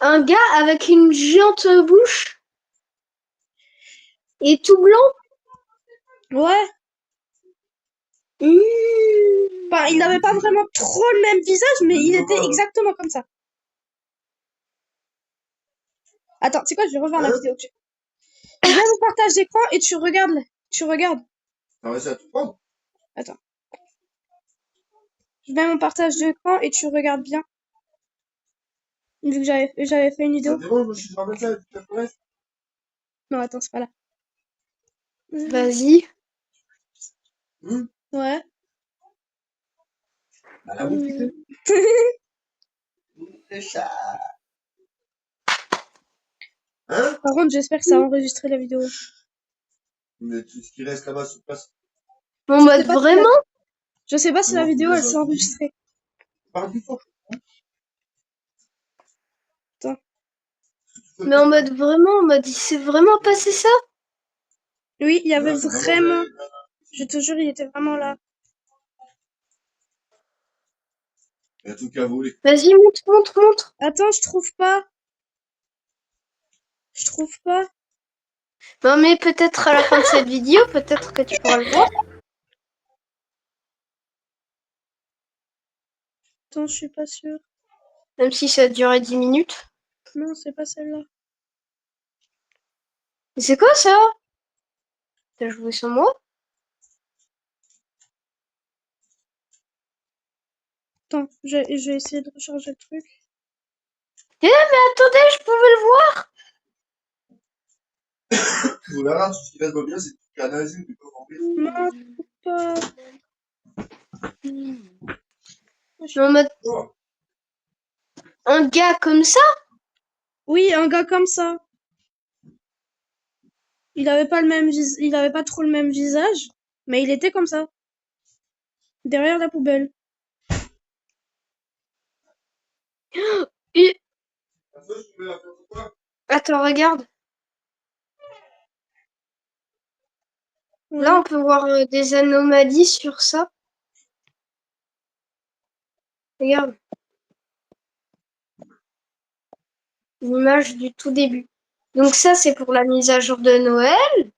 un gars avec une géante bouche et tout blanc. Ouais. Enfin, il n'avait pas vraiment trop le même visage, mais il était exactement comme ça. Attends, tu sais quoi, je vais revoir la vidéo. Je mets mon partage d'écran et tu regardes. Tu regardes. T'as réussi à tout prendre? Attends. Je mets mon partage d'écran et tu regardes bien. Vu que j'avais fait une Ça vidéo. te dérange, moi, si je ramène ça et tu te laisses? Non, attends, c'est pas là. Vas-y. Ouais. Bah, la bouffe, c'est ça. Hein? Par contre, j'espère que ça a enregistré la vidéo. Mais tout ce qui reste là-bas sur place. En Je sais mode pas si vraiment? Je sais pas si la Non, vidéo, mais elle s'est enregistrée. Parle plus fort. Attends. Mais en mode vraiment, en mode il s'est vraiment passé ça? Oui, il y avait Ouais, c'est vraiment... Je te jure, il était vraiment là. Il y a tout qu'à voler. Vas-y, montre. Attends, je trouve pas. Je trouve pas. Non mais peut-être à la fin de cette vidéo, peut-être que tu pourras le voir. Attends, je suis pas sûre. Même si ça a duré 10 minutes. Non, c'est pas celle-là. Mais c'est quoi ça? T'as joué sur moi? Attends, je vais essayer de recharger le truc. Eh mais attendez, je pouvais le voir! Tu verras, tout ce qui reste pas bien, c'est tout qu'à nazi, tu peux remplir. Non, je trouve pas. En mode Oh. un gars comme ça? Oui, un gars comme ça. Il avait pas le même il avait pas trop le même visage, mais il était comme ça. Derrière la poubelle. Et- La sauce, tu veux la faire pour toi? Attends, regarde. Ouais. Là, on peut voir des anomalies sur ça. Regarde. L'image du tout début. Donc ça, c'est pour la mise à jour de Noël.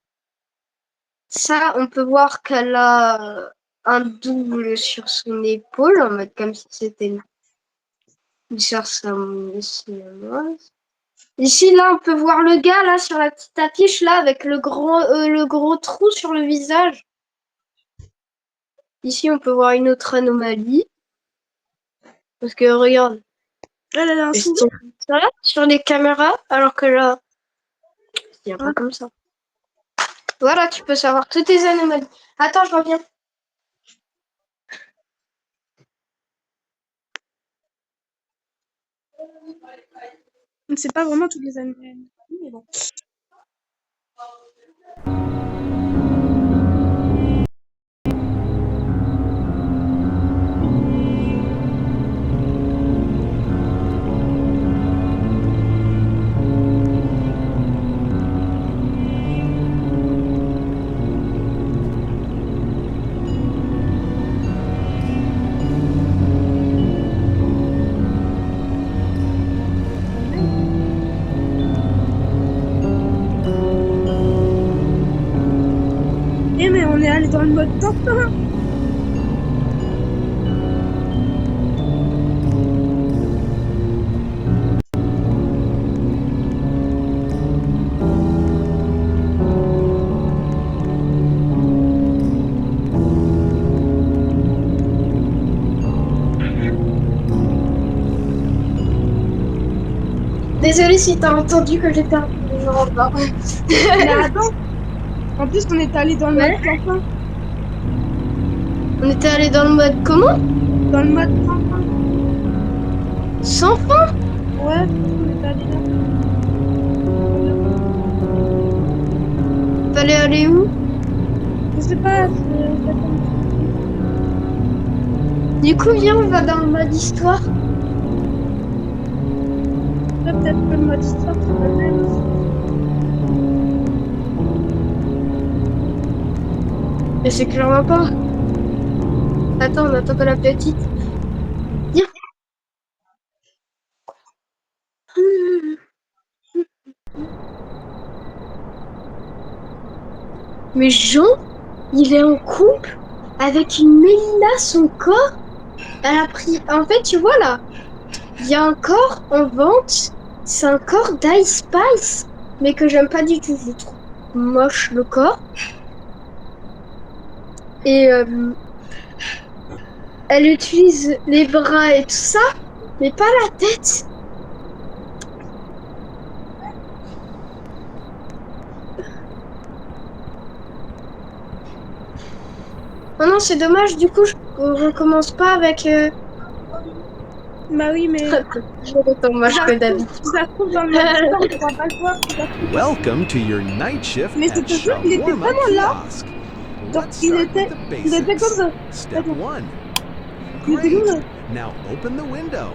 Ça, on peut voir qu'elle a un double sur son épaule, en mode comme si c'était une sœur siamoise. Ici, là, on peut voir le gars, là, sur la petite affiche, là, avec le gros trou sur le visage. Ici, on peut voir une autre anomalie. Parce que, regarde, Elle a un elle se sou. tient comme ça, sur les caméras, alors que là, elle se tient pas Ah. comme ça. Voilà, tu peux savoir toutes tes anomalies. Attends, je reviens. C'est pas vraiment toutes les années. Mais bon. Eh, mais on est allé dans le mode Tintin. Désolée si t'as entendu que j'étais un peu genre là. Mais attends. En plus, on est allé dans le Ouais. mode Tintin. On était allé dans le mode comment? Dans le mode Tintin. Sans fin? Ouais, on est allé là. Fallait aller où? Je sais pas. Du coup, viens, on va dans le mode histoire. Là, peut-être que le mode histoire, c'est pas le même. Mais c'est clairement pas. Attends, on attend que la petite. Viens. Mais Jean, il est en couple avec une Mélina, son corps. Elle a pris. En fait, tu vois là, il y a un corps en vente. C'est un corps d'Ice Spice, mais que j'aime pas du tout. Je trouve moche le corps. Et elle utilise les bras et tout ça, mais pas la tête. Oh non, c'est dommage, du coup, je recommence pas avec... Bah oui, mais... J'ai autant moche que David. Si ça se trouve dans le même temps, on pourra pas le voir. Si ça se trouve. Welcome to your night shift Mais at c'était sûr qu'il était Shawarma vraiment là. Kiosk. Genre, Let's il start était with the comme ça. basics. Step Attends. 1. Il était comme ça. Now open the window.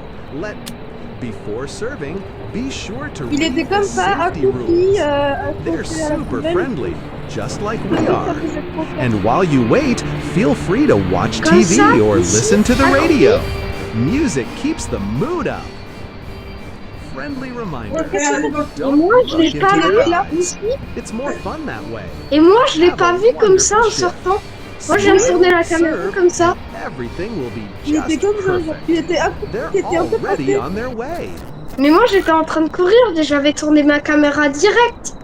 Before serving, be sure to Il read était the comme ça, safety accroupi, rules. accroupi They're à la super poubelle. friendly, just like we Ça are. faisait trop peur. And while you wait, feel free to watch Comme TV ça, or ici, listen to the accroupi. radio. Music keeps the mood up. Friendly reminder. Don't Moi, je look l'ai into pas your vu eyes. ici. It's more fun that way. Et moi, je l'ai pas vu comme ça en sortant. Moi, je viens de tourner la caméra comme ça. Everything will be Il était just comme ça, genre, perfect. il était accroupi, They're il était un peu already passé. on their way. Mais moi, j'étais en train de courir. J'avais tourné ma caméra direct.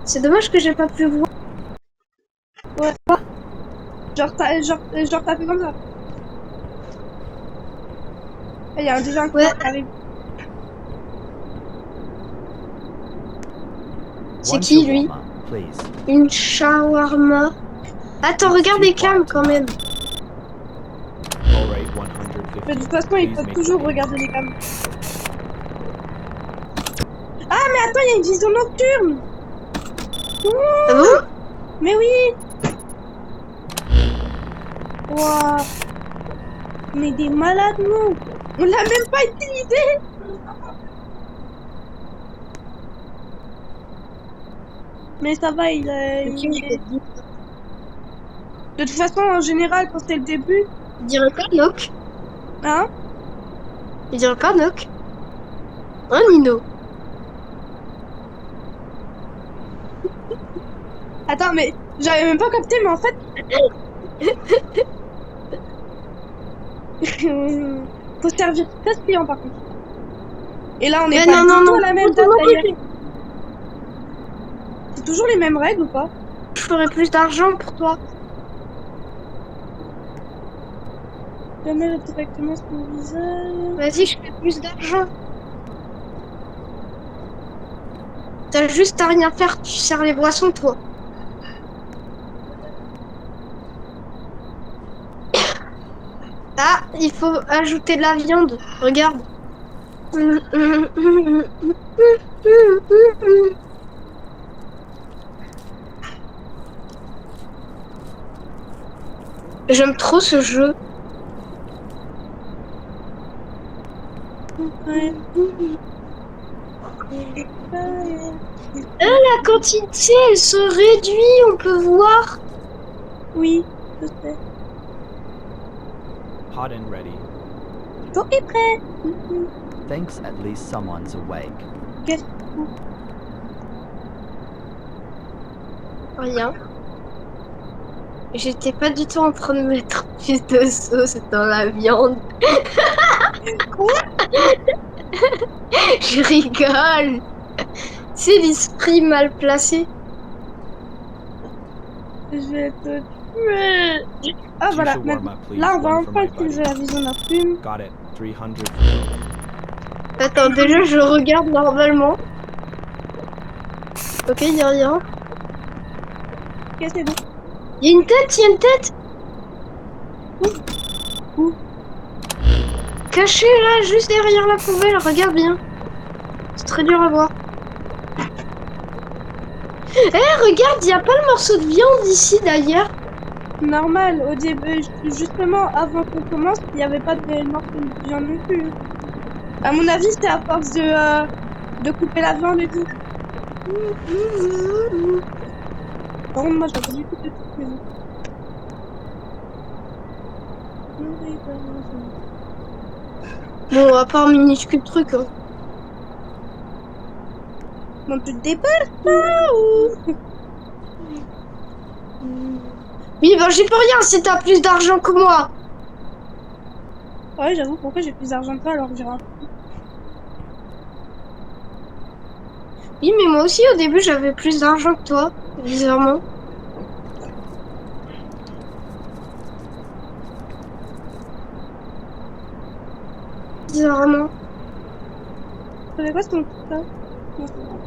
C'est dommage que j'ai pas pu voir. Genre, t'as fait comme ça. Et il y a déjà un Ouais. corps qui arrive. C'est qui, lui? Une shawarma. Attends, regarde les cams quand même. Mais de toute façon, il faut toujours regarder les cams. Ah, mais attends, il y a une vision nocturne. Ah bon? Mais oui. Waouh. Mais des malades, nous. On l'a même pas utilisé. Mais ça va, il est... De toute façon, en général, quand c'est le début... Il dirait pas Noc. Hein? Il dirait pas Noc. Hein, Nino? Attends, mais j'avais même pas capté, mais en fait... Faut servir 13 clients, par contre. Et là, on est Mais pas non, du non, tout non, à la même non, date, non, d'ailleurs. C'est toujours les mêmes règles ou pas? Je ferai plus d'argent pour toi. Jamais directement sur mon visage. Vas-y, je fais plus d'argent. T'as juste à rien faire, tu sers les boissons, toi. Ah, il faut ajouter de la viande. Regarde. J'aime trop ce jeu. Ouais. La quantité, elle se réduit, on peut voir. Oui, je sais. Hot and ready. Tout est prêt. Thanks, at least someone's awake. Qu'est-ce Rien. J'étais pas du tout en train de mettre plus de sauce dans la viande. Je rigole. C'est l'esprit mal placé. Je vais te tuer. Ah Two voilà, shawarma, please. là on va One for enfin my utiliser buddy. la vision nocturne. Got it. 300. Attends, déjà je regarde normalement. Ok, y a rien. Ok, c'est bon. Y a une tête, y a une tête. Où? Cachée là, juste derrière la poubelle, regarde bien. C'est très dur à voir. Regarde, y a pas le morceau de viande ici d'ailleurs. Normal, au début, justement, avant qu'on commence, il n'y avait pas de morceau de viande non plus. À mon avis, c'était à force de couper la viande et tout. Par contre, moi, j'ai pas du tout de trucs, mais bon. Bon, à part minuscule truc. Hein. Bon, tu te dépêches pas ou... Oui, ben j'y peux rien si t'as plus d'argent que moi. Ouais, j'avoue, pourquoi j'ai plus d'argent que toi alors que j'ai rien. Oui, mais moi aussi au début j'avais plus d'argent que toi, bizarrement. Bizarrement. C'est quoi ce ton ça? Non, c'est bon.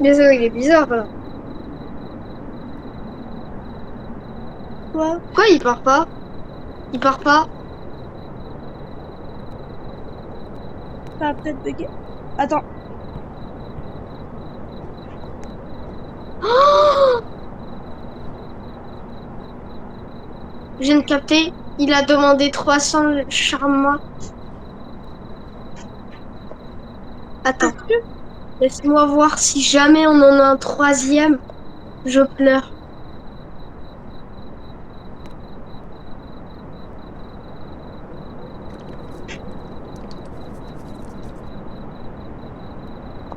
Désolé, il est bizarre là. Quoi? Pourquoi il part pas? Il part pas? Ça va peut-être bugger. Attends. Oh, je viens de capter. Il a demandé 300 charma. Attends, Est-ce que laisse-moi voir si jamais on en a un troisième. Je pleure.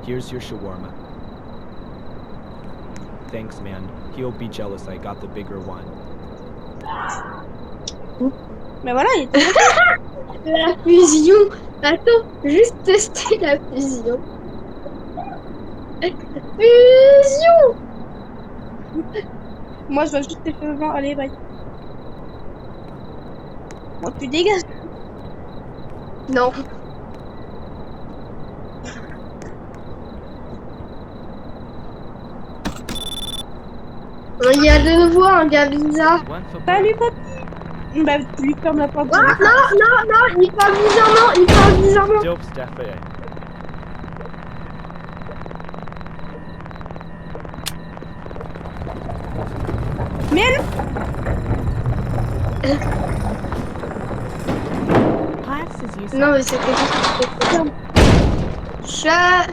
Here's your shawarma. Thanks, man. He'll be jealous I got the bigger one. Mais voilà, il était... La fusion. Attends, juste tester la fusion. Fusion. Moi, je vois juste tes cheveux blancs. Allez, bye. Bon, tu dégages. Non. Il y a de nouveau un gars bizarre. One for Salut, papy. Bah, tu lui fermes la porte. Ah, non, il parle bizarrement, il parle bizarrement. Dope Staffé. Mais Pious as you Non, say. mais c'était juste... Chat.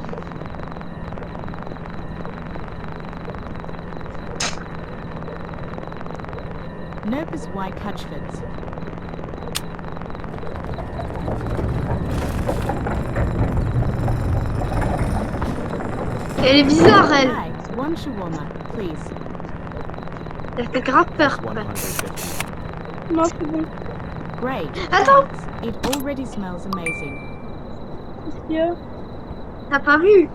Nope is why Cutchfords. Elle est bizarre, elle. Bags, one shawarma, please. Elle fait grave peur. 150. non, c'est bon. Great. Attends. Thanks. It already smells amazing. Qu'est-ce qu'il y a? T'as pas vu?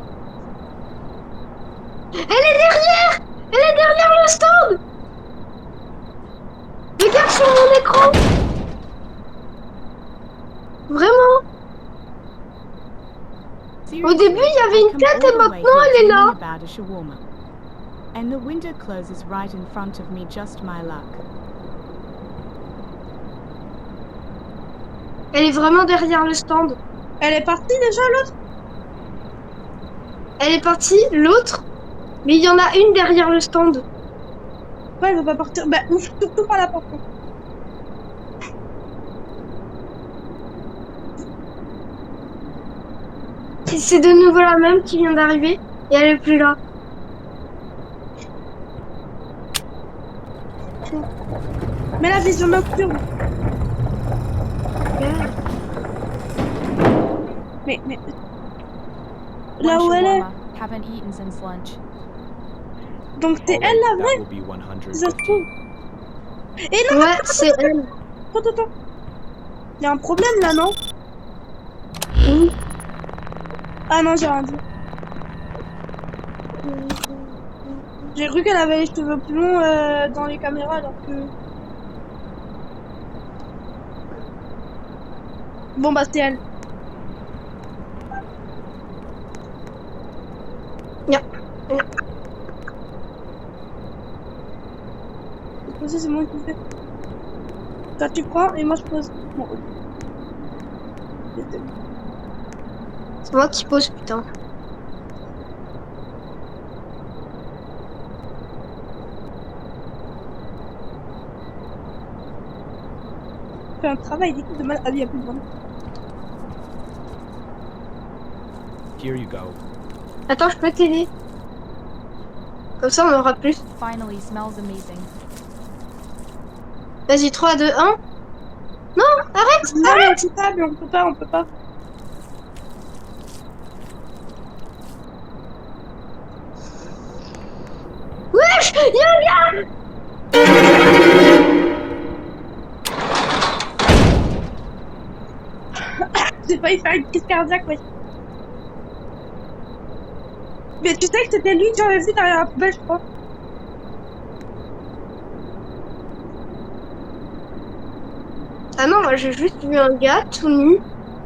Elle est derrière! Elle est derrière le stand! Regarde sur mon écran! Vraiment? Au début, il y avait une tête et maintenant, elle est là. About a shawarma. And the window closes right in front of me, just my luck. Elle est vraiment derrière le stand. Elle est partie déjà, l'autre? Elle est partie, l'autre, mais il y en a une derrière le stand. Ouais, elle veut pas partir. Bah, ouvre surtout pas la porte. Et c'est de nouveau la même qui vient d'arriver et elle est plus là. Mais la vision nocturne. Mais... Là où elle est. Haven't eaten since lunch. Donc c'est elle la That vraie? will be Si ça se 150. trouve. Et non, Ouais, c'est elle. attends. Il y a un problème là, non? Ah non, j'ai rien dit. J'ai cru qu'elle avait les cheveux plus longs dans les caméras alors que... Bon bah c'est elle. Non. Poser, c'est moi qui fais. Toi tu prends et moi je pose. Bon, ok. C'est moi qui pose, putain. Fais un travail d'équipe de mal. Ah, il y a plus de monde. Here you go. Attends, je peux t'aider. Comme ça, on aura plus. Finally smells amazing. Vas-y, 3, 2, 1. Non, arrête, Non, arrête. mais on peut pas. failli faire une crise cardiaque, ouais. Mais tu sais que c'était lui que j'avais vu derrière la poubelle, je crois. Ah non, moi j'ai juste vu un gars tout nu,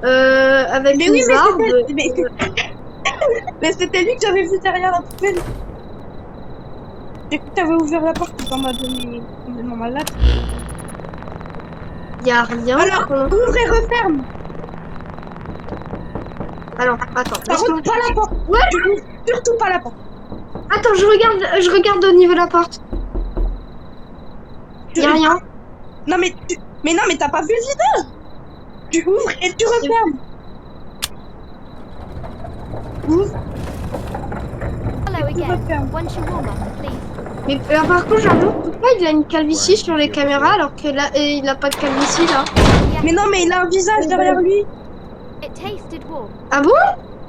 avec Mais une oui, mais barbe. mais c'était lui que j'avais vu derrière la poubelle. J'ai cru que t'avais ouvert la porte en mode mais complètement malade. Y a rien. Alors, ouvre et referme. Alors, attends, Par laisse-moi. contre, pas la porte. Ouais. Tu ouvres surtout pas la porte. Attends, je regarde au niveau de la porte. Y a rien. Non mais t'as pas vu le visage. Tu ouvres et tu refermes. Ouvre, Hello tu again. refermes. Once you warm up, please. Mais par contre, j'avoue, pourquoi il a une calvitie sur les caméras alors que là, il a pas de calvitie là? Mais non, mais il a un visage derrière lui. It tasted warm. Ah bon?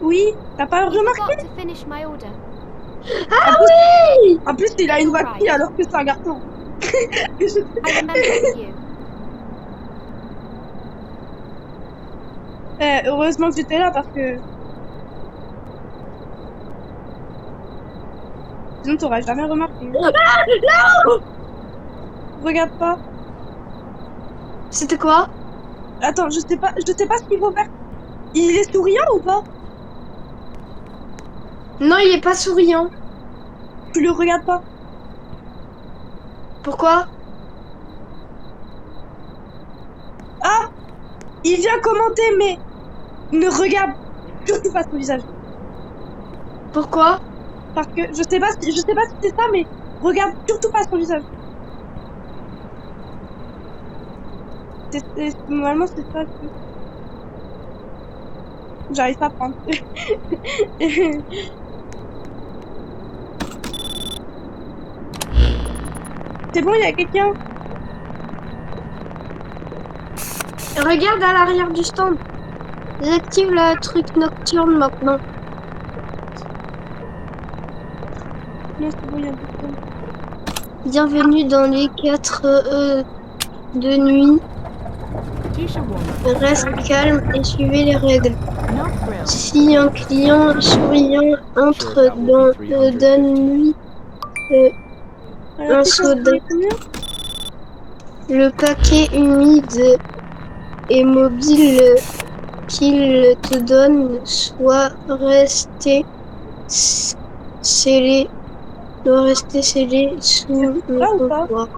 Oui, t'as pas I remarqué? forgot to finish my order. Ah oui! En plus, il a une voix de fille alors que c'est un garçon. I remember you. Heureusement que j'étais là parce que... Sinon, t'aurais jamais remarqué. Non! Regarde pas. C'était quoi? Attends, je sais pas ce qu'il faut faire. Il est souriant ou pas? Non, il est pas souriant. Tu le regardes pas. Pourquoi? Ah! Il vient commenter, mais ne regarde surtout pas son visage. Pourquoi? Parce que je sais pas si c'est ça, mais regarde surtout pas son visage. Normalement c'est ça que... J'arrive pas à prendre. C'est bon, il y a quelqu'un. Regarde à l'arrière du stand. J'active le truc nocturne maintenant. Non, c'est bon, il y a personne. Bienvenue dans les 4 de nuit. Tisha warm up. Reste calme et suivez les règles. No frills. Si un client souriant entre dans donne-lui Alors, un c'est quoi, soda. combien? Le paquet humide et mobile qu'il te donne doit rester scellé sous le Là ou pas? comptoir.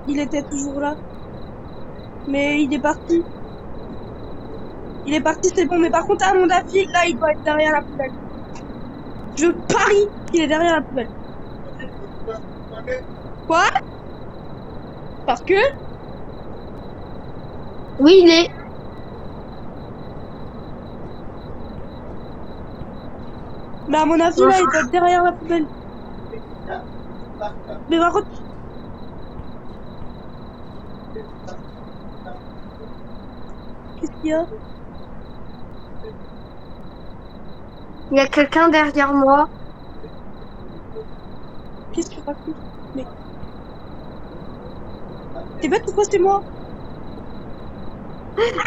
Il était toujours là. Mais il est parti. Il est parti, c'est bon. Mais par contre, à mon avis, là, il doit être derrière la poubelle. Je parie qu'il est derrière la poubelle. Quoi? Parce que... Oui, il est. Mais à mon avis, là, il doit être derrière la poubelle. Mais par contre... Qu'est-ce qu'il y a? Il y a quelqu'un derrière moi. Qu'est-ce que tu racontes? Mais... T'es bête ou quoi, c'est moi?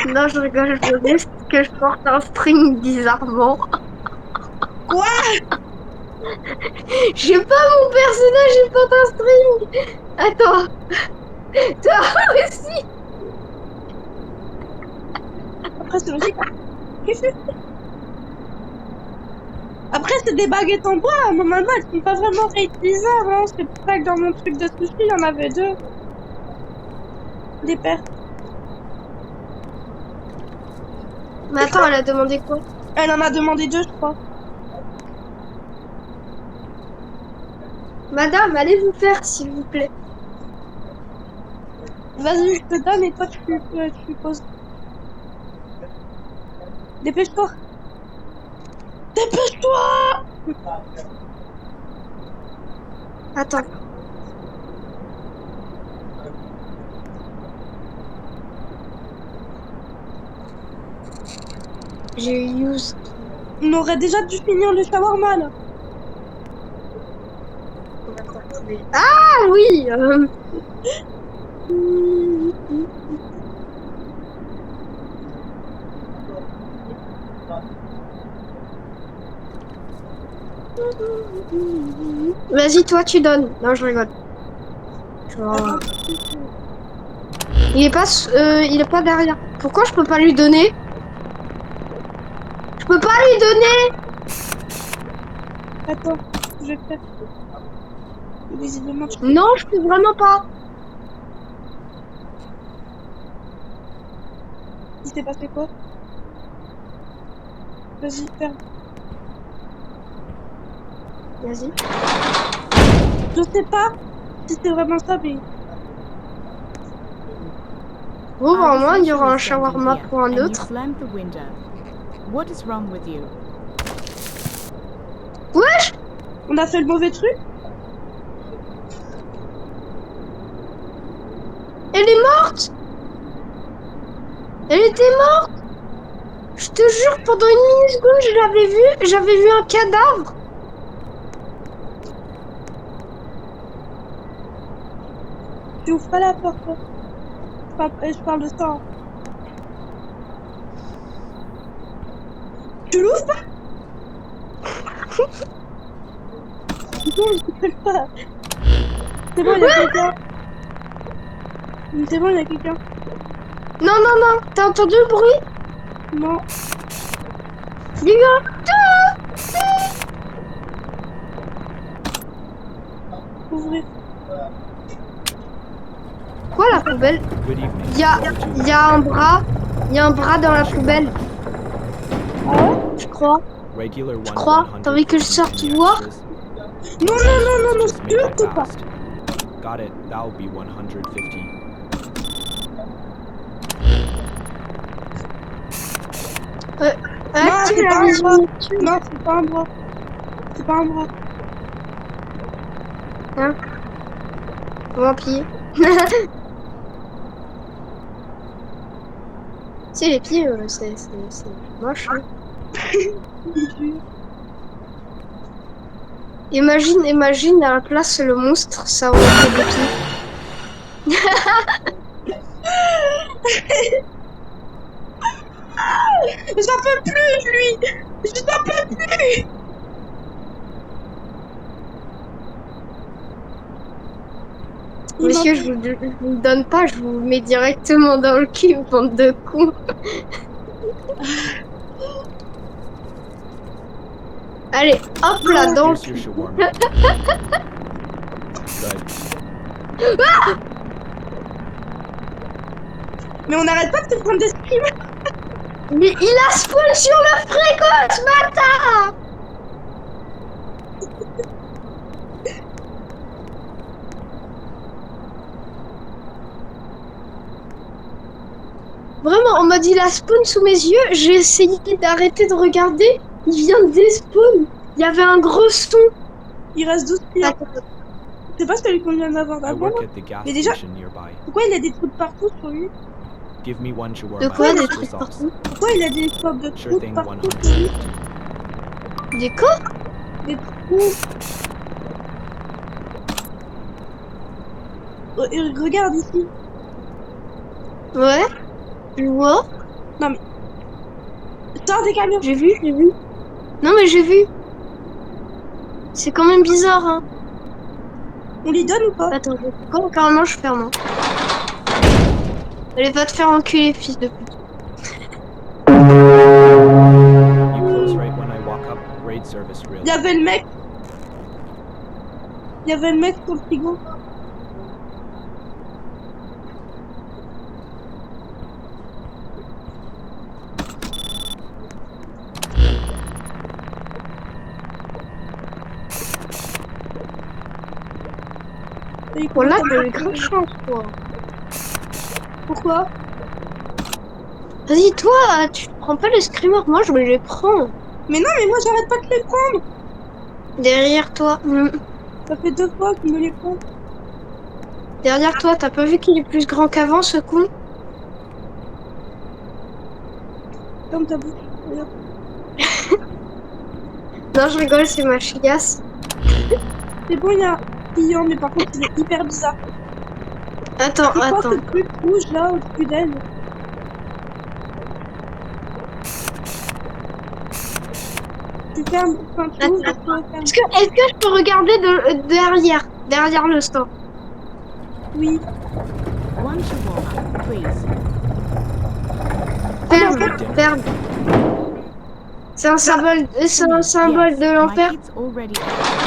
Non, je rigole, je veux juste que je porte un string bizarrement. Quoi? J'ai pas mon personnage, il porte un string. Attends. Toi aussi. Après, c'est logique. Après, c'est des baguettes en bois. Normalement, elles sont pas vraiment réutilisables. Hein. C'est pour ça que dans mon truc de sushi, il y en avait deux. Des paires. Mais attends, elle a demandé quoi? Elle en a demandé deux, je crois. Madame, allez vous faire, s'il vous plaît. Vas-y, je te donne et toi, tu poses. Dépêche-toi. Dépêche-toi! Attends. J'ai use. On aurait déjà dû finir le shawarma, là. Ah oui. Vas-y, toi, tu donnes. Non, je rigole. Genre, il est pas derrière. Pourquoi je peux pas lui donner? Je peux pas lui donner. Attends, je vais faire. Visiblement, je... Non, je peux vraiment pas. Il s'est passé quoi? Vas-y, ferme. Vas-y. Je sais pas si c'est vraiment ça, mais... Bon, I was vraiment, il y aura un literally standing shawarma here, pour un and you autre. slammed the window. What is wrong with you? Wesh! On a fait le mauvais truc? Elle est morte! Elle était morte! Je te jure, pendant une milliseconde, je l'avais vue. J'avais vu un cadavre. Tu ouvres pas la porte, toi. Je parle de ça. Hein. Tu l'ouvres pas? Non, je peux pas. C'est bon, il y a quelqu'un. C'est bon, il y a quelqu'un. Non, non, non. T'as entendu le bruit? Non. Dis-le. Ouvrez. Quoi, la poubelle? Good evening. Il y a un bras. Il y a un bras dans la poubelle. Ah ouais? Je crois. Regular one. crois. T'as envie que je sorte voir? Non, non, non, non, non, Just make je it peux pas. fast. Got it. That'll be 150. Active c'est la pas un vision bras. nocturne. Non, c'est pas un bras. C'est pas un bras. Hein? Vampire. C'est les pieds, c'est moche. Hein. Imagine à la place le monstre, ça aurait été des pieds. J'en peux plus, lui. J'en peux plus. Monsieur, je vous le donne pas, je vous mets directement dans le cul, bande de cons. Allez, hop là, dans le Here's your cul. shawarma. Good. Mais on n'arrête pas de se prendre des screams. Mais il a spawn sur le frigo, ce bâtard! Vraiment, on m'a dit la spawn sous mes yeux, j'ai essayé d'arrêter de regarder, il vient de despawn. Il y avait un gros son. Il reste 12 pieds. Attends, C'est pas celui qu'on vient d'avoir I avant, work là? at the gas Mais déjà- station nearby. Pourquoi il a des trous de partout sur lui? Give me one shawarma. de quoi and des the trucs sauce. partout? Pourquoi il a des sortes de Sure trous de thing, partout sur lui? 150. Des quoi? Des trous. Regarde ici. Ouais. Je vois. Sors des camions. J'ai vu. Non mais j'ai vu. C'est quand même bizarre, hein. On lui donne ou pas? Attends, carrément je ferme. Hein. Allez, va te faire enculer, fils de pute. You close right when I walk up. Great service, really. Il y avait le mec. Il y avait le mec sur le frigo. Et Bon là, comment t'as eu grande chance, quoi. Pourquoi? Vas-y, toi, tu prends pas les screamers, moi je me les prends. Mais non, mais moi j'arrête pas de les prendre. Derrière toi. Ça fait 2 fois qu'il me les prend. Derrière toi, t'as pas vu qu'il est plus grand qu'avant, ce con? Comme ta bouche. Regarde. Non, je rigole, c'est ma chiasse. C'est bon, il y a un client, mais par contre il est hyper bizarre. Attends, C'est quoi attends. ce truc rouge là au-dessus d'elle? ferme. Enfin, tu ouvres, Attends. tu refermes. Est-ce que je peux regarder derrière le stand? Oui. One shawarma, please. Ferme. C'est un symbole, de Yes, l'enfer. my kids already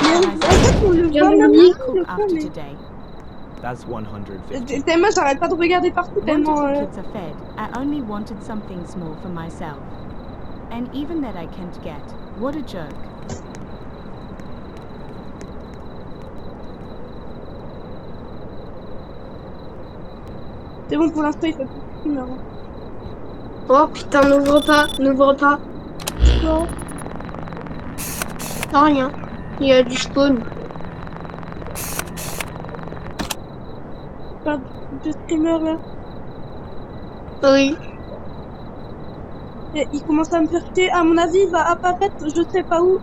Mais ate, en but I fait, on le Viens voit de même me will dire. pas, cook le after fond, mais... That's today. 150. Tellement, j'arrête pas de regarder partout, Once tellement... the kids are fed, I only wanted something small for myself. And even that I can't get. What a joke. C'est bon, pour l'instant, il fait plus de fumeur. Oh putain, n'ouvre pas. Quoi? Non, rien. Il y a du spawn. Pas de streamer, là. Oui. Et il commence à me faire chier. À mon avis, il va apparaître, je sais pas où,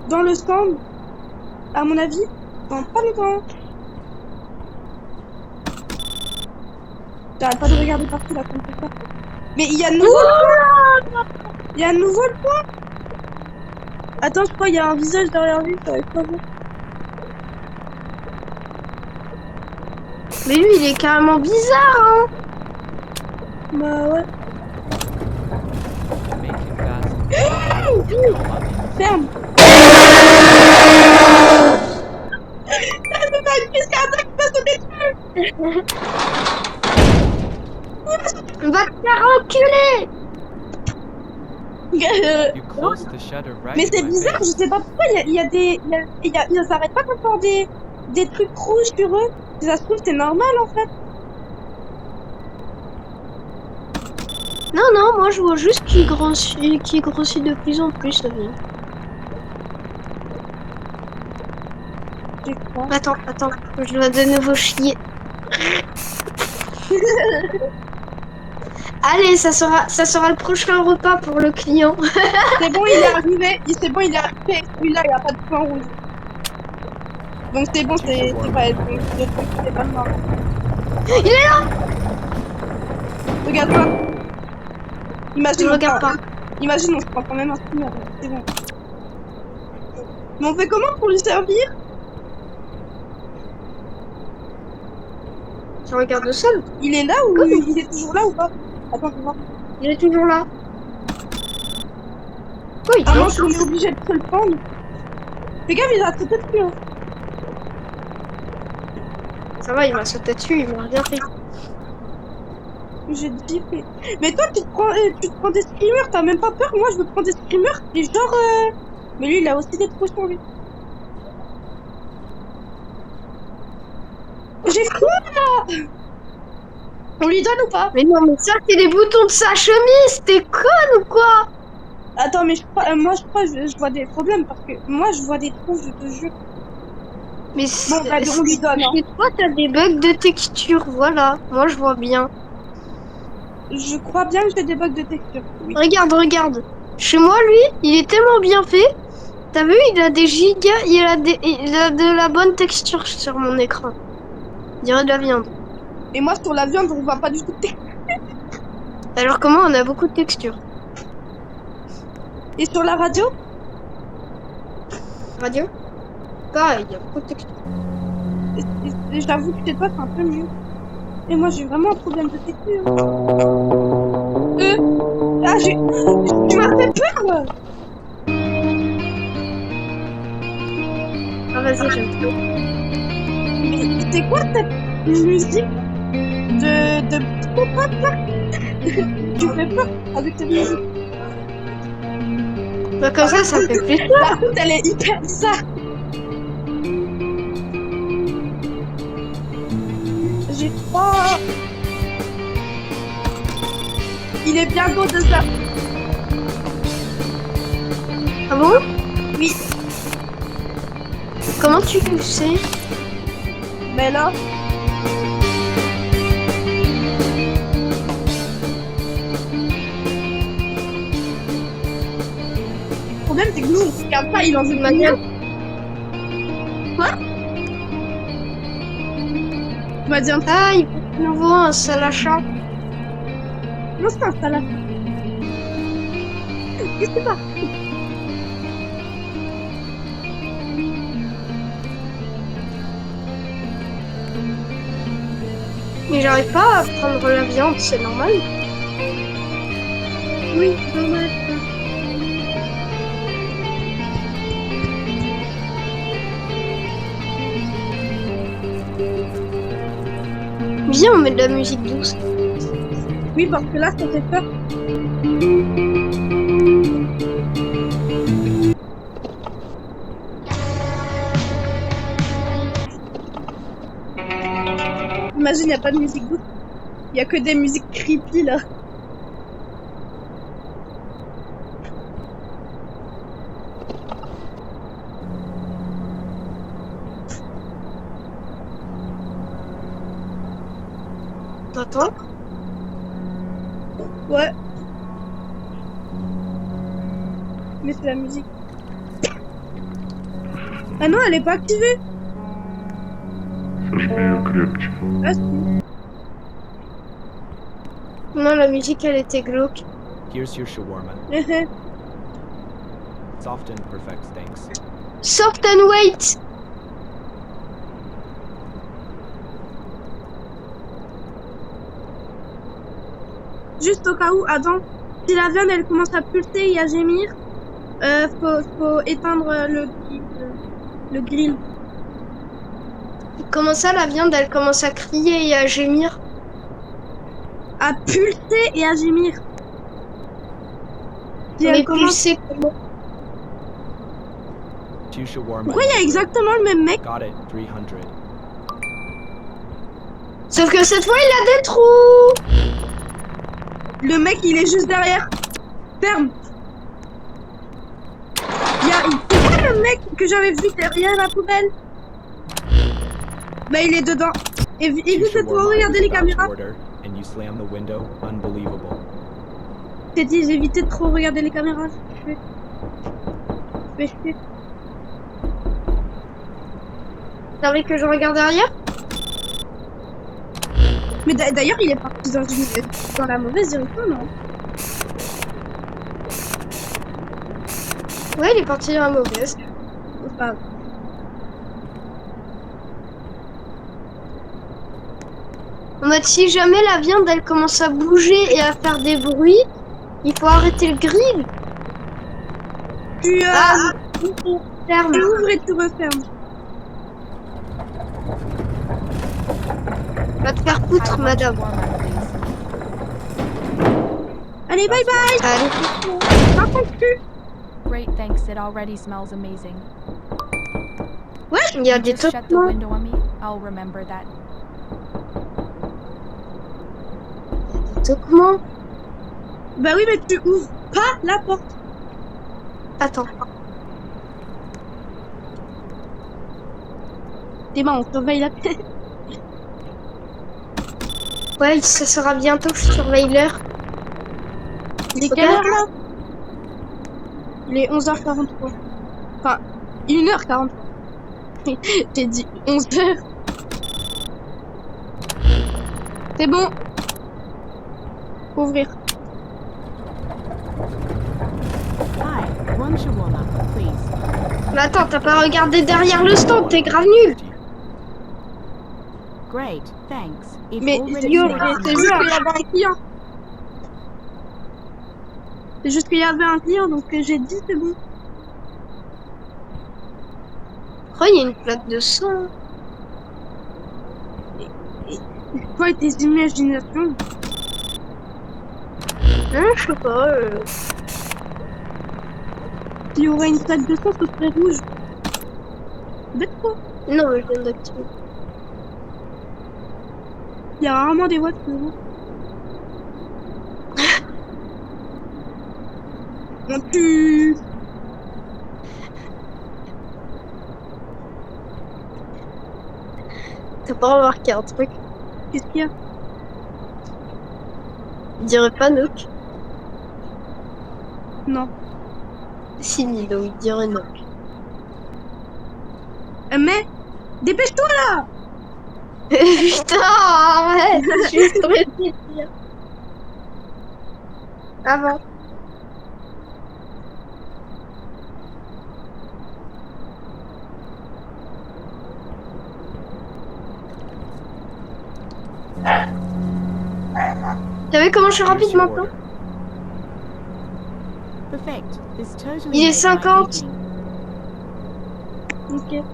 dans le stand. À mon avis, dans pas longtemps. J'arrête pas de regarder partout, là, comme ça. Mais il y a un nouveau le point. Il y a un nouveau le point. Attends, je crois qu'il y a un visage derrière lui, ça va être pas bon. Mais lui, il est carrément bizarre, hein. Bah ouais. Make it fast. Ferme. C'est pas une crise cardiaque qui va sauter dessus. Va te faire enculer. You close the shutter right Mais in c'est my bizarre, face. je sais pas pourquoi ils s'arrêtent pas d'avoir des trucs rouges sur eux. Si ça se trouve, c'est normal en fait. Non, moi je vois juste qu'il grossit de plus en plus, ça vient. Je crois. Attends, je dois de nouveau chier. Allez, ça sera le prochain repas pour le client. C'est bon, il est arrivé. C'est bon, il est arrivé. Celui-là, il n'y a pas de point rouge. Donc c'est bon, c'est pas le truc, c'est pas mort. Il est là. Regarde-moi. Imagine, Je regarde pas. Imagine, on se prend quand même un streamer. C'est bon. Mais on fait comment pour lui servir? Je regarde le sol. Il est là ou il est toujours là ou pas? Attends, faut voir. Il est toujours là. Quoi, il Ah non, danse? on est obligé de se le prendre. Fais gaffe, il a sauté dessus. Hein. Ça va, il m'a sauté dessus, il m'a rien fait. J'ai dit, mais toi, tu te prends des screamers, t'as même pas peur? Moi, je me prends des screamers, et genre, mais lui, il a aussi des trous sur lui. J'ai quoi, là? On lui donne ou pas? Mais non, mais ça, c'est les boutons de sa chemise, t'es conne ou quoi? Attends, mais moi, je crois, je vois des problèmes, parce que moi, je vois des trous, je te jure. Mais Bon, bah, on lui donne, hein. chez toi, t'as des bugs de texture, voilà. Moi, je vois bien. Je crois bien que j'ai des bugs de texture. Oui. Regarde. Chez moi, lui, il est tellement bien fait. T'as vu, il a des gigas, il a de la bonne texture sur mon écran. Il dirait de la viande. Et moi, sur la viande, on voit pas du tout de texture. Alors que moi, on a beaucoup de texture. Et sur la radio? Radio? Pareil, il y a beaucoup de texture. Et j'avoue que chez toi, c'est un peu mieux. Et moi, j'ai vraiment un problème de texture. Ah, tu m'as fait peur! Ah, vas-y, j'aime trop. Mais c'est quoi cette musique de psychopathe là? Tu fais peur avec cette musique. Bah, comme ça fait plus peur. La route, elle est hyper bizarre. J'ai froid. Il est bien beau de ça. Ah bon? Oui. Comment tu le sais? Mais là. Le problème, c'est que nous, on regarde pas, il en veut de manière. Quoi? Tu m'as dit un truc? Ah, il faut de nouveau un seul achat. Non, c'est un salade. Qu'est-ce que c'est ça? Mais j'arrive pas à prendre la viande, c'est normal. Oui, normal. Viens, on met de la musique douce. Oui, parce que là, ça fait peur. Imagine, y a pas de musique douce. Y a que des musiques creepy, là. T'entends? Ouais. Mais c'est la musique. Ah non, elle est pas activée. Ah si. Non, la musique, elle était glauque. Here's your shawarma. Soft and perfect, thanks. Soft and wait! Juste au cas où, attends. Si la viande elle commence à pulser et à gémir, faut éteindre le grill. Comment ça, la viande, elle commence à crier et à gémir? À pulser et à gémir. Si Mais elle commence... pulser comment? 2 shawarma. Pourquoi il y a exactement le même mec? Got it, 300. Sauf que cette fois, il a des trous! Le mec il est juste derrière. Ferme. C'est pas le mec que j'avais vu derrière la poubelle. Bah il est dedans. Évite de trop regarder les caméras. And you slam the window. Unbelievable. T'es dit j'ai évité de trop regarder les caméras. Je fais chier. T'as envie que je regarde derrière? Mais d'ailleurs il est parti dans la mauvaise direction, non? Ouais, il est parti dans la mauvaise. C'est pas grave. En mode, si jamais la viande, elle commence à bouger et à faire des bruits, il faut arrêter le grill. Tu Ferme. tu ouvres et tu refermes. Va te faire foutre, madame. Allez bye bye. Allez. Par contre cul. Great, thanks. It already smells amazing. Il y a des Just shut the toquements. window on me. I'll remember that. Toquements. Bah oui mais tu ouvres pas la porte. Attends. T'es bon, on surveille la pièce. Ouais, ça sera bientôt, je surveille l'heure. Il est quelle heure là? Il est 11h43. Enfin, 1h43. J'ai dit 11h. C'est bon. Faut ouvrir. Hi, one shawarma, please. Mais attends, t'as pas regardé derrière le stand, t'es grave nul. Great, thanks. It Mais already yo, smells c'est juste amazing. qu'il y avait un client. C'est juste qu'il y avait un client, donc j'ai dit c'est bon. Oh, il y a une plaque de sang. Quoi, tes imaginations? Hein, je sais pas. S'il y aurait une plaque de sang, ce serait rouge. Bête quoi? Non, je viens d'activer. Il y a rarement des voitures rouges. On tue. T'as pas remarqué un truc? Qu'est-ce qu'il y a? Je dirais pas Nook. Non. Si, Nilo, il dirait Nook. Mais dépêche-toi là! Putain, arrête! Juste pour le dire. Avant. T'as vu comment je suis Here's rapide your maintenant? order. Perfect. This totally Il est made my 50. evening. Ok.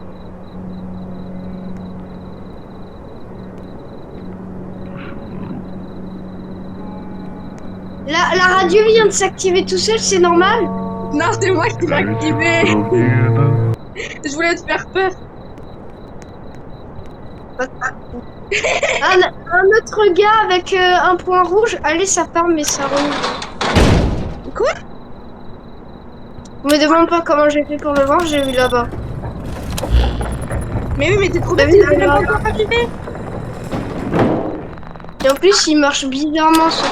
La radio vient de s'activer tout seul, c'est normal? Non, c'est moi qui l'ai activé. Je voulais te faire peur. Un autre gars avec un point rouge, allez, ça ferme, mais ça roule. Quoi? On me demande pas comment j'ai fait pour le voir, j'ai vu là-bas. Mais oui, mais t'es trop T'as bête, vu il est même là-bas? pas encore arrivé. Et en plus, il marche bizarrement sur.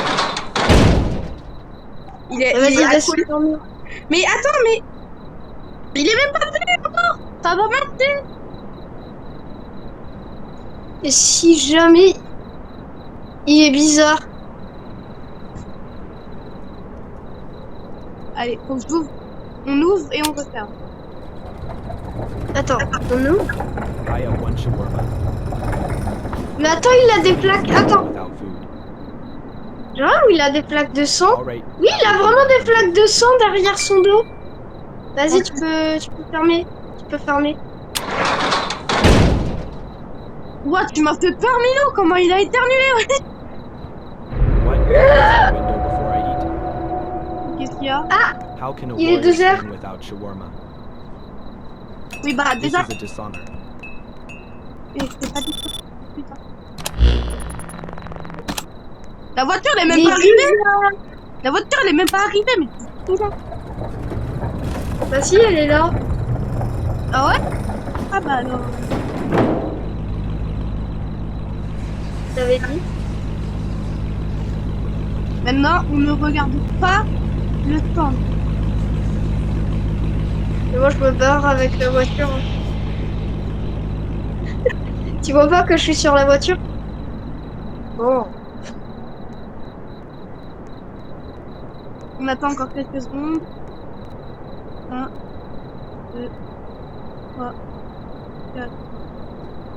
Il est Vas-y, laisse accolé. dormir. Mais attends, mais... Il est même pas venu encore. Ça va marcher. Et si jamais il est bizarre. Allez, faut que j'ouvre. On ouvre et on referme. Attends, on ouvre. I have one shawarma Mais attends, il a des plaques. Attends, without food. genre où il a des plaques de sang. All right. Oui, il a vraiment des plaques de sang derrière son dos. Vas-y, tu peux fermer. Tu peux fermer. What, tu m'as fait peur, Milo. Comment il a éternué, ouais. What? Close the window before I eat. Qu'est-ce qu'il y a? How can a Il est warrior 2 heures. stand without shawarma? Oui, bah, This déjà... is a dishonor. C'est pas du tout. Putain. La voiture, elle est même Il pas est arrivée. bizarre. La voiture, elle est même pas arrivée, mais tout ça. Bah si, elle est là. Ah ouais? Ah bah alors... T'avais dit. Maintenant, on ne regarde pas le stand. Et moi, je me barre avec la voiture. Tu vois pas que je suis sur la voiture? Bon. On attend encore quelques secondes. 1, 2, 3, 4,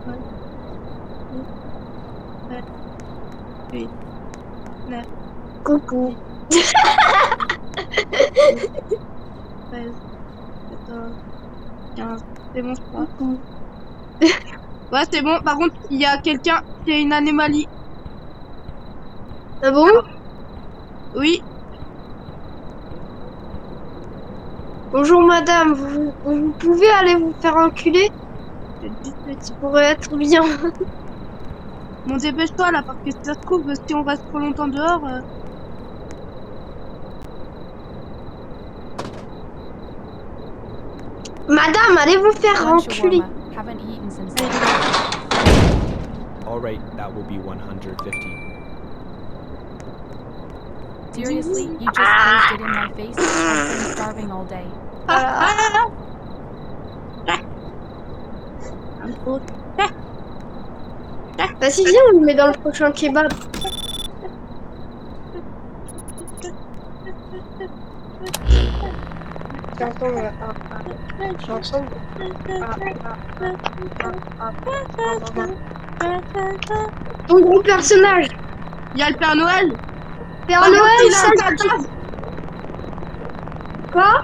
5, 6, 7, 8, 9, Coucou. 13, 14, 15. C'est bon, je crois. Ouais, c'est bon. Par contre, il y a quelqu'un qui a une anomalie. Ah bon? Oui. Bonjour madame, vous pouvez aller vous faire enculer? Ça pourrait être bien. Bon, dépêche-toi là, parce que si ça se trouve, si on reste trop longtemps dehors... Madame, allez vous faire One enculer. shawarma. Haven't eaten since then. All right, that will be 150. Seriously? You just posed it in my face? I've been starving all day. Vas-y, viens, on le met dans le prochain kebab. Chanson. Ton gros personnage. Il y a le Père Noël. Père Par contre, Noël, il a ça. un cadavre. Quoi?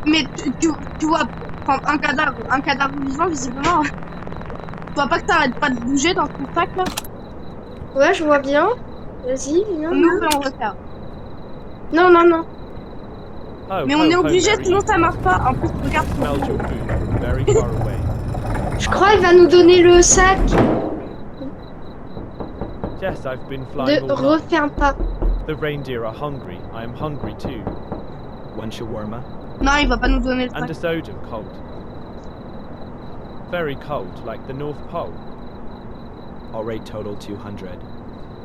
Mais tu vois, enfin, un cadavre vivant, visiblement. Tu vois pas que t'arrêtes pas de bouger dans ton sac, là? Ouais, je vois bien. Vas-y, viens. On ouvre et on referme. Non, non, non. Oh, Mais on est oh, obligé, Mary. sinon ça marche pas. En plus, regarde. Smelled your food from very far away. Je crois qu'il va nous donner le sac. Yes, I've been flying De all night. referme pas. The reindeer are hungry. I am hungry too. One shawarma Non, il va pas nous donner le and a sac. soda cold. Very cold, like the North Pole. All right, total 200.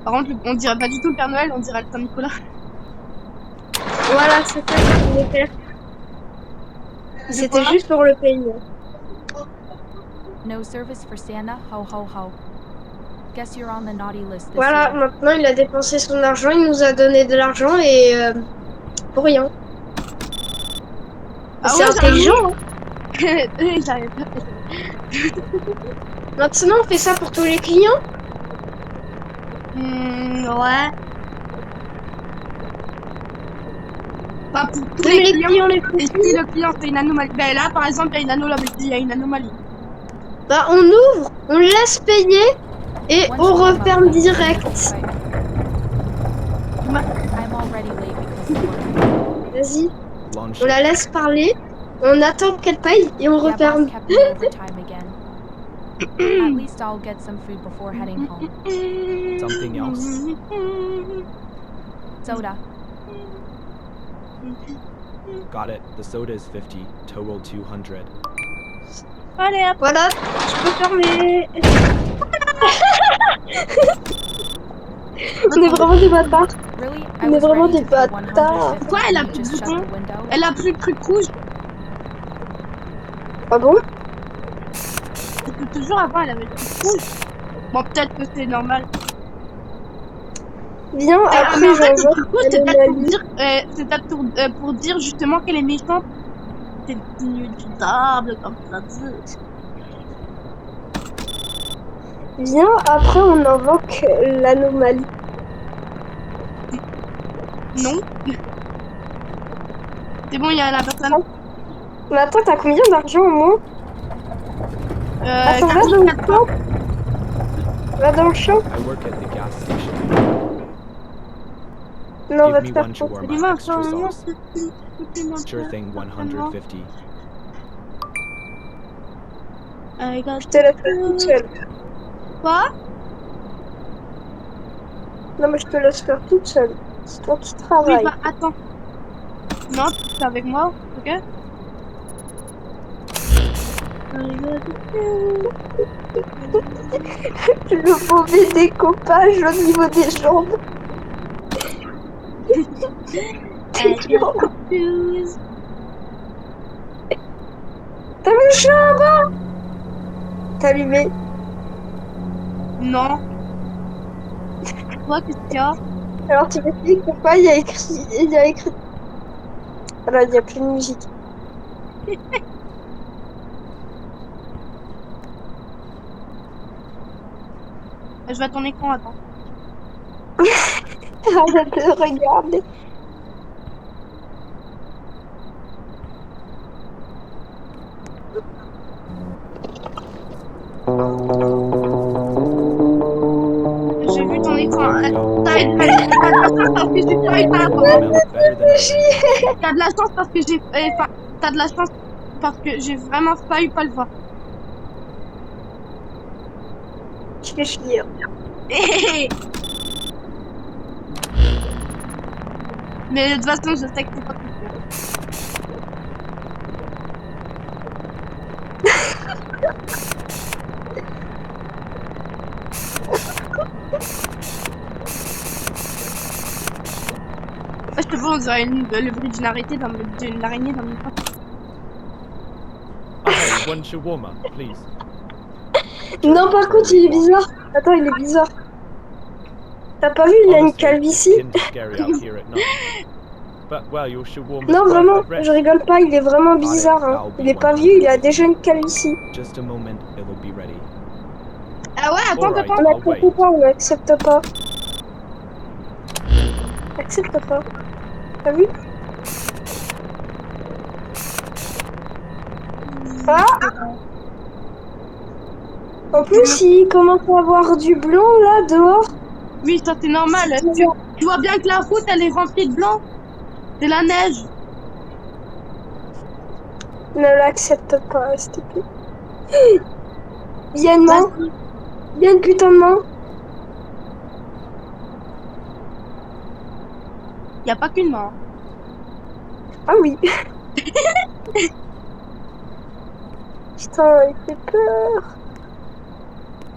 Par contre, on dirait pas du tout le Père Noël, on dirait le Saint-Nicolas. Voilà, c'était ça qu'on voulait faire. C'était quoi? juste pour le pays. No service for Santa? Ho ho ho. Guess you're on the naughty list this Voilà, year. maintenant il a dépensé son argent, il nous a donné de l'argent et pour rien. Ah C'est ouais, intelligent. J'arrive pas. Maintenant on fait ça pour tous les clients. Ouais. Bah, pour tous Mais les les clients. clients les Et plus... si le client c'est une anomalie, ben là par exemple il y a une anomalie. Bah, on ouvre, on laisse payer et One on shawarma, referme please. direct. I'm already late because of work. Vas-y, Long on la shift. laisse parler, on attend qu'elle paye et on Yeah, referme. boss kept me overtime again. At least I'll get some food before heading home. Something else? Soda. Got it. The soda is 50. Total 200. Allez hop. Voilà, je peux fermer. On est vraiment des bâtards. Really? I On est was vraiment ready des to pay bâtards. 150 Pourquoi elle a and you plus de just shut boutons? the window? Elle a plus de trucs rouges. Ah bon? Parce que toujours avant elle avait le truc rouge. Bon peut-être que c'est normal. Viens, Mais après en fait le j'envoie truc rouge c'est peut-être pour anomalie. dire, c'est peut-être pour dire justement qu'elle est méchante. C'est inéluctable comme ça dit. Viens, après on invoque l'anomalie. Non. C'est bon il y a la personne. Mais attends, t'as combien d'argent au moins? Attends, va dans le 44 champ. Va dans le champ. I work at the gas station. Non, on va Give te me faire one compte. shawarma, extra sauce. Sure thing, 150. I got Je te laisse faire toute seule. Quoi? Non, mais je te laisse faire toute seule. C'est toi qui Oui, travailles. bah attends. Non, tu es avec moi, ok? Le mauvais découpage au niveau des jambes. T'as vu le chat là-bas? T'as allumé. Non. Quoi, qu'est-ce qu'il y a? Alors tu m'expliques pourquoi il y a écrit. Alors il y a plus de musique. Je vais à ton écran, attends. Arrête de regarder. J'ai vu ton écran. T'as de la chance parce que j'ai pas eu ta voix. Smells better than ever. T'as de la chance parce que j'ai. Enfin, t'as de la chance parce que j'ai vraiment failli pas le voir. Je fais chier. Mais de toute façon, je sais que c'est pas tout fait. Je te vois, on dirait le bruit d'une araignée dans le micro. Okay, one shawarma, please. Non, par contre, il est bizarre. Attends, il est bizarre. T'as pas vu, il a une Honestly, it's calvitie? kinda scary out here at night. But well, your shawarma's Non, worth vraiment, a risk. je rigole pas, il est vraiment bizarre. Hein. Il est pas vieux, il a déjà une calvitie. Just a moment, it'll be ready. Ah ouais, attends, Alright. attends. On I'll wait. n'accepte pas, on n'accepte pas. Accepte pas. T'as vu? Ah! En plus, il commence à avoir du blanc là dehors. Oui, ça c'est normal. Tu vois bien que la route elle est remplie de blanc. C'est la neige. Ne l'accepte pas, s'il te plaît. Il y a une main. Il y a une putain de main. Y a pas qu'une main. Ah oui. Putain, il fait peur.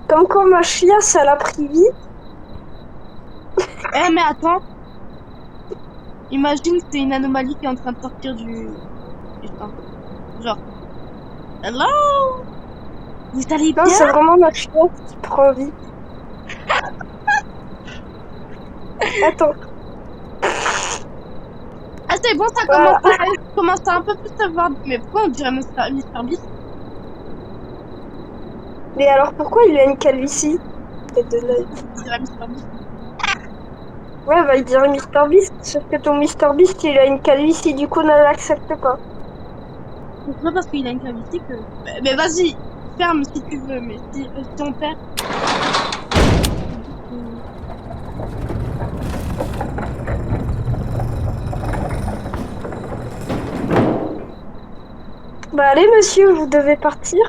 Comme quand ma chiasse, elle a pris vie. Eh mais attends. Imagine que c'est une anomalie qui est en train de sortir du... Putain. Genre... Hello. Vous allez bien? Non, c'est vraiment ma chiasse qui prend vie. Attends. Ah c'est bon, ça commence à un peu plus se voir. Mais pourquoi on dirait Mr Beast? Mais alors pourquoi il a une calvitie? Tête de l'œil. On dirait Mr Beast. Ouais, va dire Mister Beast, sauf que ton Mister Beast il a une calvitie, du coup on ne l'accepte pas. C'est pas parce qu'il a une cavité que... Mais vas-y, ferme si tu veux, mais si on perd... Bah allez monsieur, vous devez partir.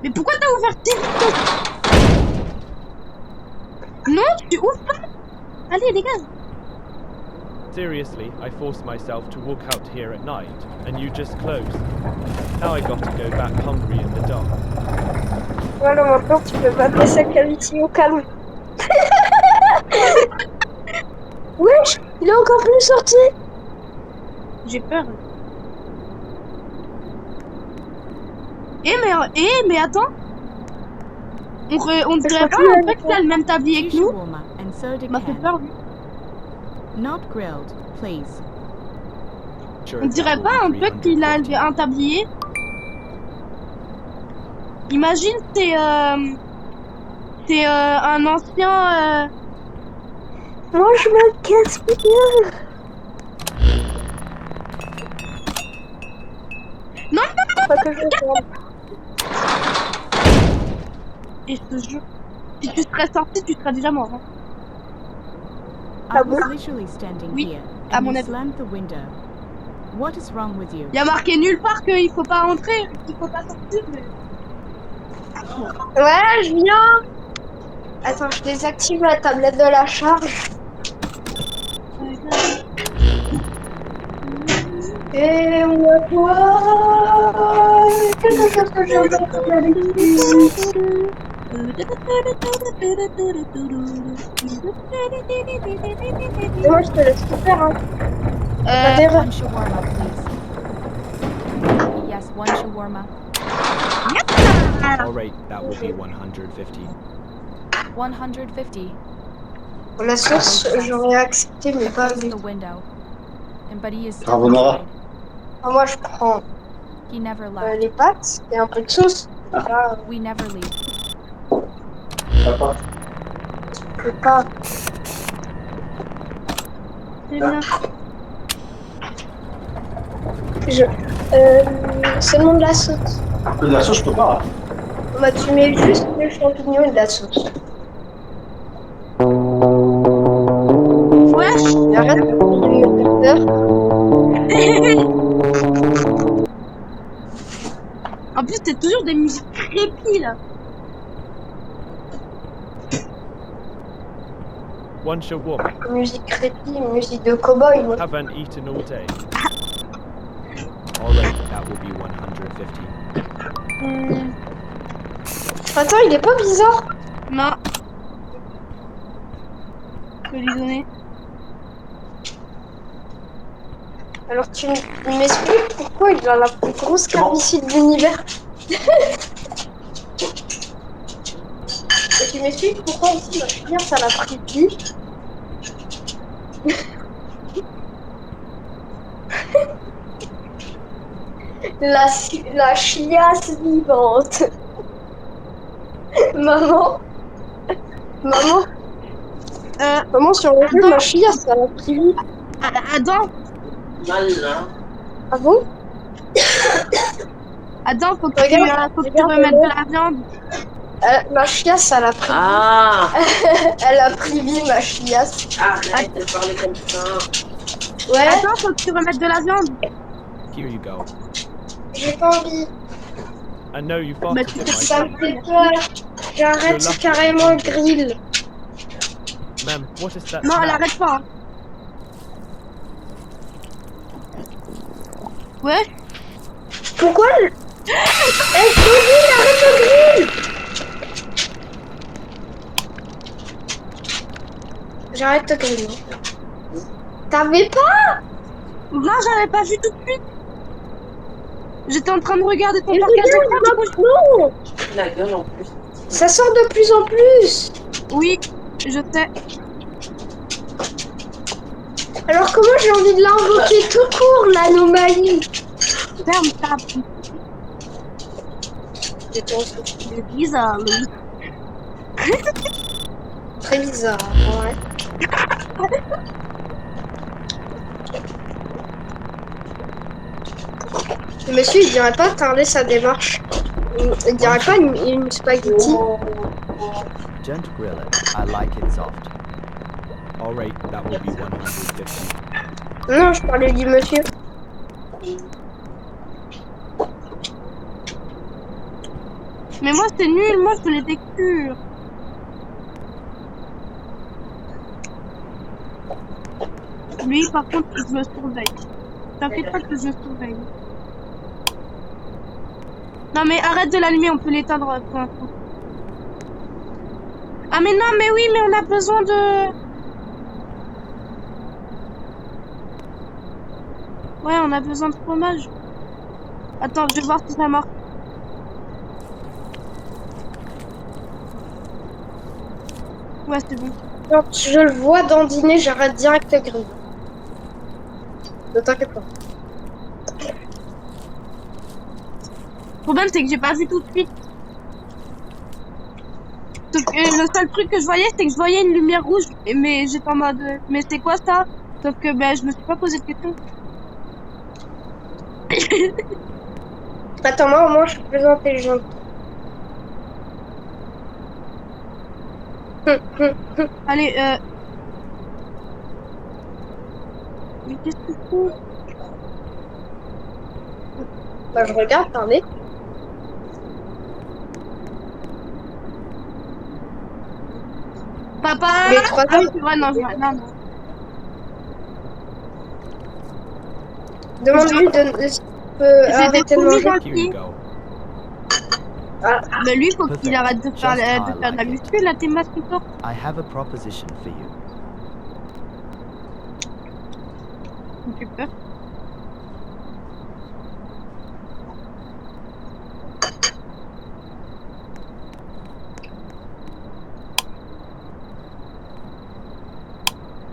Mais pourquoi t'as ouvert TikTok? Non, tu ouvres pas. Allez, dégage. Seriously, I forced myself to walk out here at night, and you just closed. Now I got to go back hungry in the dark. Voilà, maintenant tu peux battre sa calvitie au calme. Wesh, il est encore plus sorti. J'ai peur. Mais attends. On dirait pas en fait qu'il a le même tablier que Sushi nous. warmer and soda Il m'a fait can. peur, lui. Not grilled, please. Sure, On that dirait will pas be un peu qu'il a 350. un tablier. Imagine c'est un ancien Moi je me casse bien. Non, Pas que je regarde. et je te jure, si tu serais sorti, tu serais déjà mort. Hein. I Ah was bon? literally standing Oui, here, à and mon you avis. slammed the window. What is wrong with you? Il y a marqué nulle part qu'il faut pas entrer, qu'il faut pas sortir. Mais... Ouais, je viens. Attends, je désactive la tablette de la charge. Et moi toi, quelque chose que je veux partager avec Et moi je te laisse tout faire, hein. Pas d'erreur. One shawarma, please. Yes, one shawarma. All right, that will be 150. 150. Pour la sauce, j'aurais accepté, mais pas Close lui. the window. And but he is still Carbonara. inside. Moi je prends He never left. les pâtes et un peu de sauce. Là, We never leave. Papa. je peux pas. C'est bien. C'est le nom de la sauce. De la sauce, je peux pas. Bah, tu mets juste les champignons et de la sauce. Wesh. Et arrête de mettre de En plus, c'est toujours des musiques crépies là. One shawarma. musique crépi, musique de cow-boy. moi. Haven't eaten all day. All right, that will be 150. Attends, il est pas bizarre? Non. Je peux lui donner. Alors tu m'expliques pourquoi il a la plus grosse calvitie de l'univers? Et tu m'expliques pourquoi ici ma filière ça l'a pris vie? La chiasse vivante. Maman, maman sur le jeu, ma chiasse ça l'a pris vie. Adam, Ah bon? Adam, faut que Regarde, tu regarde, remettes de la viande. Ma chiasse, elle a pris Ah, elle a pris vie, ma chiasse. arrête de parler comme ça. Ouais, Adam, faut que tu remettes de la viande. Here you go. j'ai pas envie. I know you But farted in my Ça me food. fait peur. J'arrête carrément le grill. Ma'am, what is that Non, elle smell? arrête pas. Hein. Ouais. Pourquoi le... Kevin, arrête le grill. J'arrête le grill. T'avais pas? Non, j'avais pas vu tout de suite. J'étais en train de regarder ton Et partage d'écran, du coup, regarde, non. La gueule en plus. Ça sort de plus en plus. Oui, je sais. Alors comment j'ai envie de l'invoquer tout court, l'anomalie? Ferme ta bouche. C'est bizarre, lui. Très bizarre, ouais. Le monsieur, il dirait pas tarder sa démarche. Il dirait pas une spaghetti. Don't grill it. I like it soft. I'll rate that will be 150. Non, je parlais du monsieur. Mais moi, c'est nul. Moi, je veux les textures. Lui, par contre, je le surveille. T'inquiète pas que je le surveille. Non, mais arrête de l'allumer. On peut l'éteindre pour l'instant. Ah, mais non, mais oui, mais on a besoin de... Ouais, on a besoin de fromage. Attends, je vais voir si ça marche. Ouais, c'est bon. Quand je le vois dandiner, j'arrête direct le grill. Ne t'inquiète pas. Le problème, c'est que j'ai pas vu tout de suite. Sauf que le seul truc que je voyais, c'est que je voyais une lumière rouge. Mais j'étais en mode... Mais c'est quoi ça? Sauf que ben, je me suis pas posé de questions. Attends, moi, au moins, je suis plus intelligente. Allez, Mais qu'est-ce que tu fous? Bah, je regarde, attendez. Papa! Les 3 Ah oui, heures. c'est vrai, non, non. Demande-lui de s'il peut J'ai arrêter de des fourmis manger. dans le Here pied. we go. Mais lui, faut qu'il arrête de faire de la muscu, là, t'es masque fort. I have a proposition for you. J'ai peur.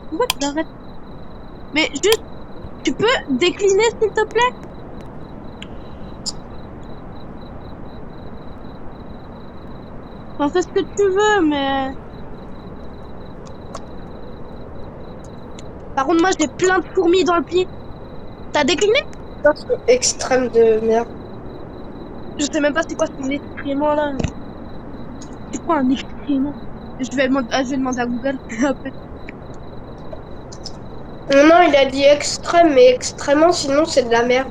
Pourquoi tu l'arrêtes? Mais juste, tu peux décliner s'il te plaît? Enfin, fais ce que tu veux, mais... Par contre, moi, j'ai plein de fourmis dans le pied. T'as décliné? Extrême de merde. Je sais même pas c'est quoi ce excrément là. C'est quoi un excrément? Je vais demander à Google après. Non, il a dit extrême, mais extrêmement, sinon c'est de la merde.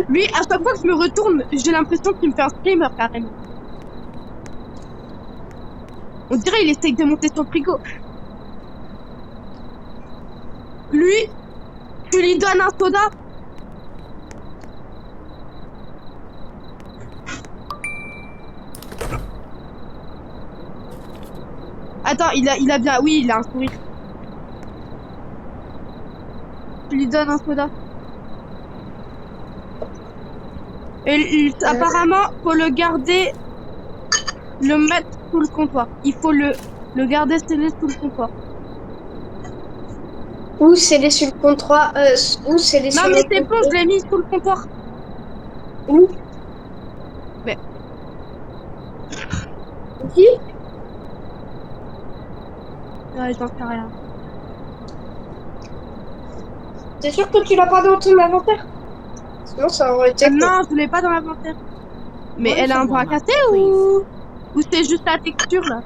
Lui, à chaque fois que je me retourne, j'ai l'impression qu'il me fait un screamer carrément. On dirait il essaye de monter son frigo. Lui, tu lui donnes un soda. Attends, il a bien... Oui, il a un sourire. Tu lui donnes un soda. Et apparemment, faut le garder... Le mettre sous le comptoir. Il faut le garder scellé sous le comptoir. Où c'est les sur le comptoir où c'est les Non sur mais le c'est bon, comptoir. je l'ai mis sous le comptoir. Où? Mais... Qui? Ouais, j'en sais rien. T'es sûr que tu l'as pas dans ton inventaire? Sinon ça aurait été... Non, je l'ai pas dans l'inventaire. Mais Ouais, elle a un c'est bras bon, cassé please. ou c'est juste la texture là?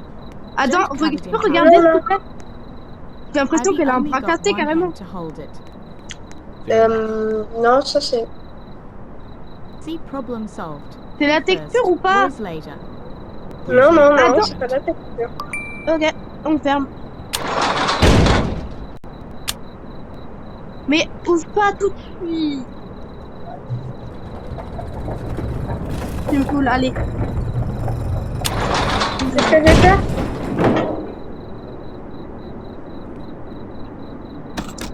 Attends, Don't cut it tu peux in regarder half. s'il te plaît? J'ai l'impression I've qu'elle a un only bras got cassé one carrément. hand to hold it. Non, ça c'est... See, problem solved. C'est la First, texture ou pas? boys later. Non, non, non, Attends. c'est pas la texture. Ok, on ferme. Mais ouvre pas tout de suite. Tu me saoules, allez. C'est ce que je vais faire.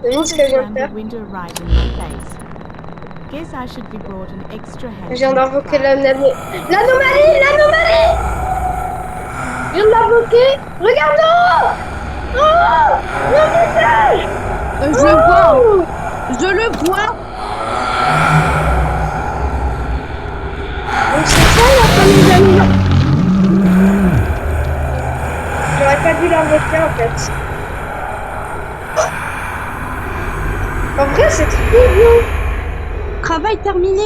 Devine ce que je viens de Slammed faire. the window right in my face. Guess I should be brought an extra hand. Je viens to d'invoquer multiply. l'anomalie! L'anomalie! Je viens de l'invoquer! Regarde en haut! En haut! Mon visage! Je le vois. Je le vois. Donc c'est ça l'anomalie? dû l'invoquer en fait. En vrai, c'est trop bien. Travail terminé.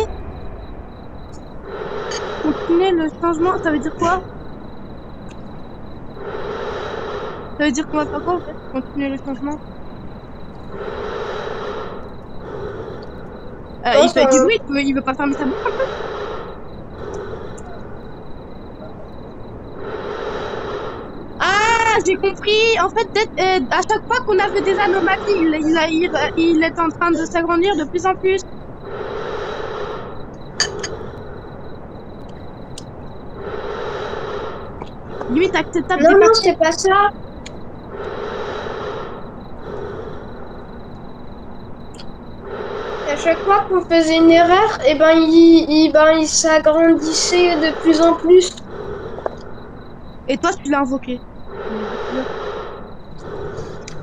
Continuer le changement, ça veut dire quoi? Ça veut dire qu'on va faire quoi en fait? Continuer le changement. Il fait du bruit, il veut pas fermer sa bouche en fait. Ah, j'ai compris. En fait, à chaque fois qu'on avait des anomalies, il est en train de s'agrandir de plus en plus. Limite acceptable. Non, non, c'est pas ça. À chaque fois qu'on faisait une erreur, et ben il s'agrandissait de plus en plus. Et toi, tu l'as invoqué.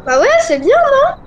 Bah ouais, c'est bien, non?